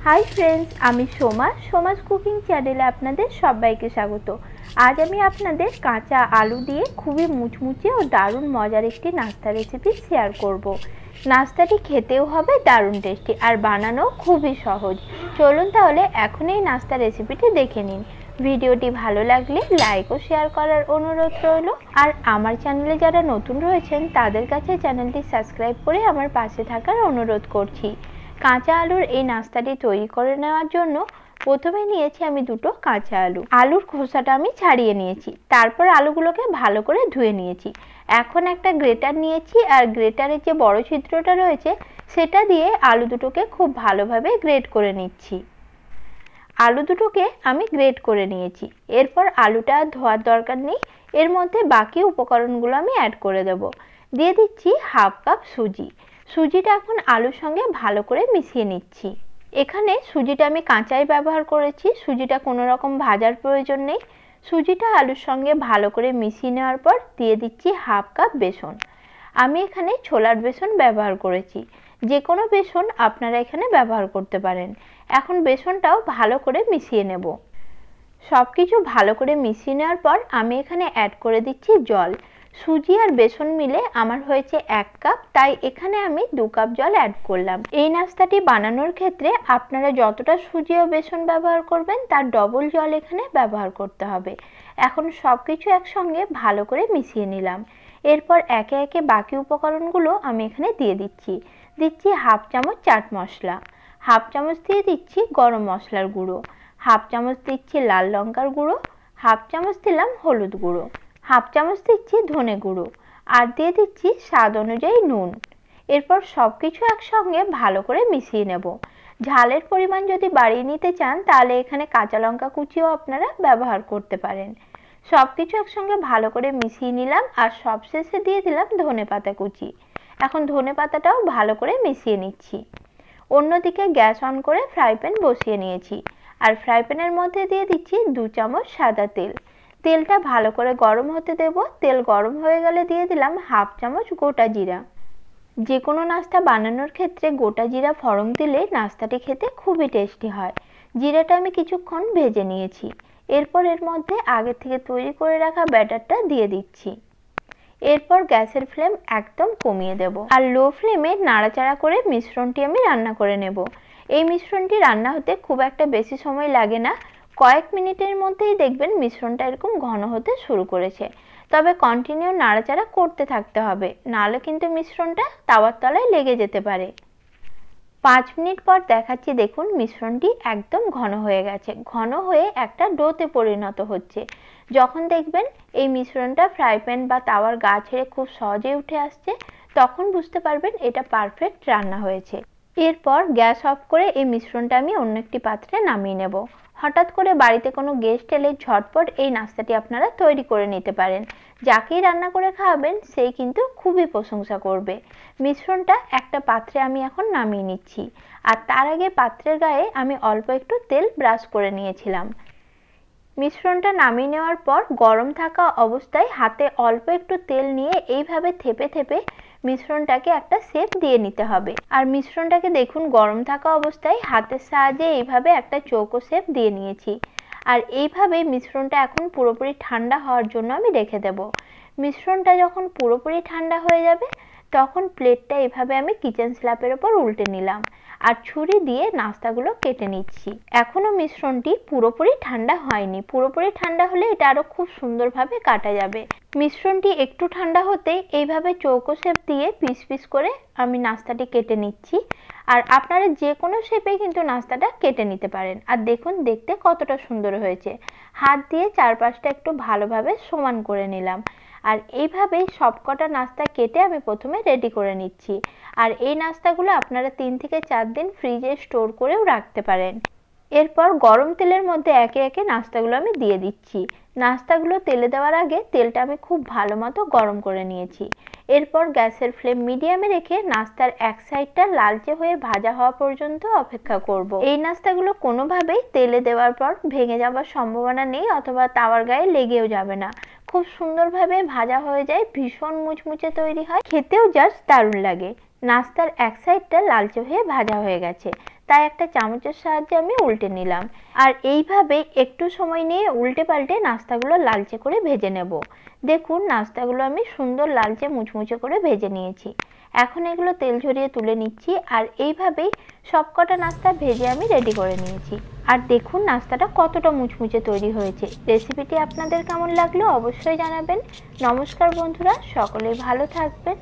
Hi friends, आमी Soma सोमास cooking चैनेले आपनादेर सबाइके स्वागत। आज आमी आपनादेर काँचा आलू दिए खूबই मुचमुचे और दारुण मजार एकटी नास्ता रेसिपि शेयर करब। नास्ताटी खेतेও হবে दारुण टेस्टी और बानानो खूबই सहज। चलुन ताहले एखोन এই नास्ता रेसिपिटी देखे निन। ভিডিওটি ভালো লাগলে লাইক ও শেয়ার করার অনুরোধ রইল। আর আমার চ্যানেলে যারা নতুন রয়েছেন তাদের কাছে চ্যানেলটি সাবস্ক্রাইব করে আমার পাশে থাকার অনুরোধ করছি। কাঁচা আলুর এই নাস্তাটি তৈরি করে নেওয়ার জন্য প্রথমে নিয়েছি আমি দুটো কাঁচা আলু। আলুর খোসাটা আমি ছাড়িয়ে নিয়েছি, তারপর আলুগুলোকে ভালো করে ধুয়ে নিয়েছি। এখন একটা গ্রেটার নিয়েছি আর গ্রেটারের যে বড় ছিদ্রটা রয়েছে সেটা দিয়ে আলু দুটোকে খুব ভালোভাবে গ্রেট করে নিচ্ছি। আলু দুটোকে আমি গ্রেট করে নিয়েছি। এরপর আলুটা ধোয়ার দরকার নেই, এর মধ্যে বাকি উপকরণগুলো আমি অ্যাড করে দেব। দিয়ে দিচ্ছি হাফ কাপ সুজি। সুজিটা এখন আলুর সঙ্গে ভালো করে মিশিয়ে নিচ্ছি। এখানে সুজিটা আমি কাঁচাই ব্যবহার করেছি, সুজিটা কোনো রকম ভাজার প্রয়োজন নেই। সুজিটা আলুর সঙ্গে ভালো করে মিশিয়ে নেওয়ার পর দিয়ে দিচ্ছি হাফ কাপ বেসন। আমি এখানে ছোলার বেসন ব্যবহার করেছি, যে কোনো বেসন আপনারা এখানে ব্যবহার করতে পারেন। এখন বেসনটাও ভালো করে মিশিয়ে নেব। সব কিছু ভালো করে মিশিয়ে নেওয়ার পর আমি এখানে অ্যাড করে দিচ্ছি জল। সুজি আর বেসন মিলে আমার হয়েছে 1 কাপ, তাই এখানে আমি 2 কাপ জল অ্যাড করলাম। এই নাস্তাটি বানানোর ক্ষেত্রে আপনারা যতটা সুজি ও বেসন ব্যবহার করবেন তার ডবল জল এখানে ব্যবহার করতে হবে। এখন সব কিছু একসঙ্গে ভালো করে মিশিয়ে নিলাম। এরপর একে একে বাকি উপকরণগুলো আমি এখানে দিয়ে দিচ্ছি হাফ চামচ চাট মশলা, হাফ চামচ দিয়ে দিচ্ছি গরম মশলার গুঁড়ো, হাফ চামচ দিচ্ছি লাল লঙ্কার গুঁড়ো, হাফ চামচ দিলাম হলুদ গুঁড়ো, হাফ চামচ দিচ্ছি ধনে গুঁড়ো আর দিয়ে দিচ্ছি স্বাদ অনুযায়ী নুন। এরপর সব কিছু একসঙ্গে ভালো করে মিশিয়ে নেব। ঝালের পরিমাণ যদি বাড়িয়ে নিতে চান তাহলে এখানে কাঁচা লঙ্কা কুচিও আপনারা ব্যবহার করতে পারেন। সব কিছু একসঙ্গে ভালো করে মিশিয়ে নিলাম আর সবশেষে দিয়ে দিলাম ধনেপাতা কুচি। এখন ধনেপাতাটাও ভালো করে মিশিয়ে নিচ্ছি। অন্যদিকে গ্যাস অন করে ফ্রাই প্যান বসিয়ে নিয়েছি আর ফ্রাই প্যানের মধ্যে দিয়ে দিচ্ছি 2 চামচ সাদা তেল। তেলটা ভালো করে গরম হতে দেব। তেল গরম হয়ে গেলে দিয়ে দিলাম হাফ চামচ গোটা জিরা। যে কোনো নাস্তা বানানোর ক্ষেত্রে গোটা জিরা ফোড়ন দিলে নাস্তাটি খেতে খুবই টেস্টি হয়। জিরাটা আমি কিছুক্ষণ ভেজে নিয়েছি। এরপর এর মধ্যে আগে থেকে তৈরি করে রাখা ব্যাটারটা দিয়ে দিচ্ছি। এরপর গ্যাসের ফ্লেম একদম কমিয়ে দেব আর লো ফ্লেমে নাড়াচাড়া করে মিশ্রণটি আমি রান্না করে নেব। এই মিশ্রণটি রান্না হতে খুব একটা বেশি সময় লাগে না, কয়েক মিনিটের মধ্যেই দেখবেন মিশ্রণটা এরকম ঘন হতে শুরু করেছে। তবে কন্টিনিউ নাড়াচাড়া করতে থাকতে হবে, নাহলে কিন্তু মিশ্রণটা তাওয়ার তলায় লেগে যেতে পারে। 5 মিনিট পর দেখাচ্ছি, দেখুন মিশ্রণটি একদম ঘন হয়ে গেছে, ঘন হয়ে একটা ডোতে পরিণত হচ্ছে। যখন দেখবেন এই মিশ্রণটা ফ্রাই প্যান বা তাওয়ার গা ছেড়ে খুব সহজেই উঠে আসছে, তখন বুঝতে পারবেন এটা পারফেক্ট রান্না হয়েছে। এরপর গ্যাস অফ করে এই মিশ্রণটা আমি অন্য একটি পাত্রে নামিয়ে নেব। হঠাৎ করে বাড়িতে কোনো গেস্ট এলে ঝটপট এই নাস্তাটি আপনারা তৈরি করে নিতে পারেন। যাকেই রান্না করে খাওয়াবেন সেই কিন্তু খুবই প্রশংসা করবে। মিশ্রণটা একটা পাত্রে আমি এখন নামিয়ে নিচ্ছি আর তার আগে পাত্রের গায়ে আমি অল্প একটু তেল ব্রাশ করে নিয়েছিলাম। মিশ্রণটা নামিয়ে নেওয়ার পর গরম থাকা অবস্থায় হাতে অল্প একটু তেল নিয়ে এইভাবে থেপে থেপে মিশ্রণটাকে একটা শেপ দিয়ে নিতে হবে। আর মিশ্রণটাকে দেখুন গরম থাকা অবস্থায় হাতের সাহায্যে এইভাবে একটা চৌকো শেপ দিয়ে নিয়েছি। আর এইভাবে মিশ্রণটা এখন পুরোপুরি ঠান্ডা হওয়ার জন্য আমি রেখে দেব। মিশ্রণটা যখন পুরোপুরি ঠান্ডা হয়ে যাবে তখন প্লেটটা এইভাবে আমি কিচেন স্ল্যাপের ওপর উল্টে নিলাম আর ছুরি দিয়ে নাস্তাগুলো কেটে নিচ্ছি। এখনো মিশ্রণটি পুরোপুরি ঠান্ডা হয়নি, পুরোপুরি ঠান্ডা হলে এটা আরো খুব সুন্দরভাবে কাটা যাবে। মিশ্রণটি একটু ঠান্ডা হতে এইভাবে চৌকো শেপ দিয়ে পিস পিস করে আমি নাস্তাটি কেটে নিচ্ছি। আর আপনারা যে কোনো শেপে কিন্তু নাস্তাটা কেটে নিতে পারেন। আর দেখুন দেখতে কতটা সুন্দর হয়েছে। হাত দিয়ে চারপাশটা একটু ভালোভাবে সমান করে নিলাম। আর এইভাবেই সবকটা নাস্তা কেটে আমি প্রথমে রেডি করে নিচ্ছি। আর এই নাস্তাগুলো আপনারা 3 থেকে 4 দিন ফ্রিজে স্টোর করেও রাখতে পারেন। এরপর গরম তেলের মধ্যে একে একে নাস্তাগুলো আমি দিয়ে দিচ্ছি। নাস্তাগুলো তেলে দেওয়ার আগে তেলটা আমি খুব ভালো মতো গরম করে নিয়েছি। এরপর গ্যাসের ফ্লেম মিডিয়ামে রেখে নাস্তার এক সাইডটা লালচে হয়ে ভাজা হওয়া পর্যন্ত অপেক্ষা করব। এই নাস্তাগুলো কোনোভাবেই তেলে দেওয়ার পর ভেঙে যাওয়ার সম্ভাবনা নেই অথবা তাওয়ার গায়ে লেগেও যাবে না। খুব সুন্দরভাবে ভাজা হয়ে যায়, ভীষণ মুচমুচে তৈরি হয়, খেতেও জাস্ট দারুণ লাগে। নাস্তার এক সাইডটা লালচে হয়ে ভাজা হয়ে গেছে, তাই একটা চামচের সাহায্যে আমি উল্টে নিলাম। আর এইভাবে একটু সময় নিয়ে উল্টে পাল্টে নাস্তাগুলো লালচে করে ভেজে নেব। দেখুন নাস্তাগুলো আমি সুন্দর লালচে মুচমুচে করে ভেজে নিয়েছি। এখন এগুলো তেল ঝরিয়ে তুলে নিচ্ছি। আর এইভাবেই সবকটা নাস্তা ভেজে আমি রেডি করে নিয়েছি। আর দেখুন নাস্তাটা কতটা মুচমুচে তৈরি হয়েছে। রেসিপিটি আপনাদের কেমন লাগলো অবশ্যই জানাবেন। নমস্কার বন্ধুরা, সকলেই ভালো থাকবেন।